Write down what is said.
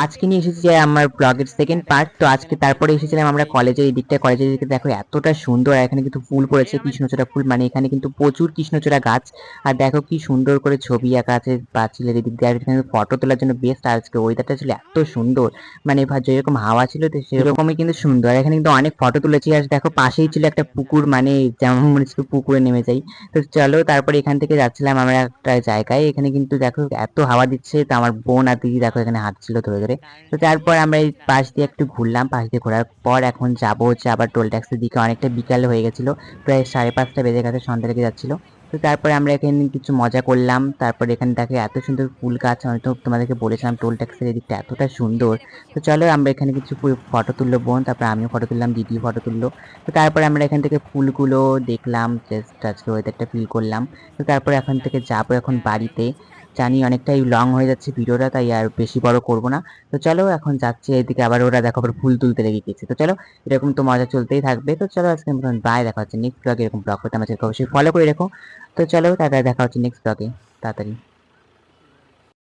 আজকে নিয়ে এসেছি যে আমার ব্লগের সেকেন্ড পার্ট। তো আজকে তারপরে এসেছিলাম আমরা কলেজের এই দিকটা, কলেজের দিকে দেখো এতটা সুন্দর, আর এখানে কিন্তু ফুল পড়েছে কৃষ্ণচূড়া ফুল, মানে এখানে কিন্তু প্রচুর কৃষ্ণচূড়া গাছ। আর দেখো কি সুন্দর করে ছবি আঁকা আছে পাঁচিলের এদিক দিয়ে, আর এখানে ফটো তোলার জন্য বেস্ট। আজকে ওয়েদারটা ছিল এত সুন্দর, মানে যেরকম হাওয়া ছিল তো সেরকমই কিন্তু সুন্দর। আর এখানে কিন্তু অনেক ফটো তুলেছি। আর দেখো পাশেই ছিল একটা পুকুর, মানে যেমন মনে হচ্ছিল পুকুরে নেমে যাই। তো চলো তারপরে এখান থেকে যাচ্ছিলাম আমরা একটা জায়গায়, এখানে কিন্তু দেখো এত হাওয়া দিচ্ছে, তো আমার বোন আর দিদি দেখো এখানে হাঁটছিল ধরে ধরে। তো তারপর আমরা এই পাশ দিয়ে একটু ঘুরলাম, পাশ দিয়ে ঘোরার পর এখন যাবো হচ্ছে আবার টোল ট্যাক্সের দিকে। অনেকটা বিকাল হয়ে গেছিল, প্রায় 5:30 বেজে গেছে, সন্ধ্যা লেগে যাচ্ছিল। তো তারপরে আমরা এখানে কিছু মজা করলাম। তারপরে এখানে দেখে এত সুন্দর ফুল গাছ, আমি তো তোমাদেরকে বলেছিলাম টোল ট্যাক্সের এদিকটা এতটা সুন্দর। তো চলো আমরা এখানে কিছু ফটো তুললো বোন, তারপর আমিও ফটো তুললাম, দিদিও ফটো তুললো। তো তারপরে আমরা এখান থেকে ফুলগুলো দেখলাম, জাস্ট আজকে ওয়েদারটা ফিল করলাম। তো তারপরে এখান থেকে যাবো এখন বাড়িতে। জানি অনেকটাই লং হয়ে যাচ্ছে ভিডিওটা, তাই আর বেশি বড় করব না। তো চলো এখন যাচ্ছে এদিকে, আবার ওরা দেখো আবার ফুল তুলতে লেগে গেছে। তো চলো এরকম তো মজা চলতেই থাকবে। তো চলো আজকে মতন বাই, দেখা হচ্ছে নেক্সট ব্লগে। এরকম ব্লগ করতে আমাদেরকে অবশ্যই ফলো করে রেখো। তো চলো টাটা, দেখা হচ্ছে নেক্সট ব্লগে তাড়াতাড়ি।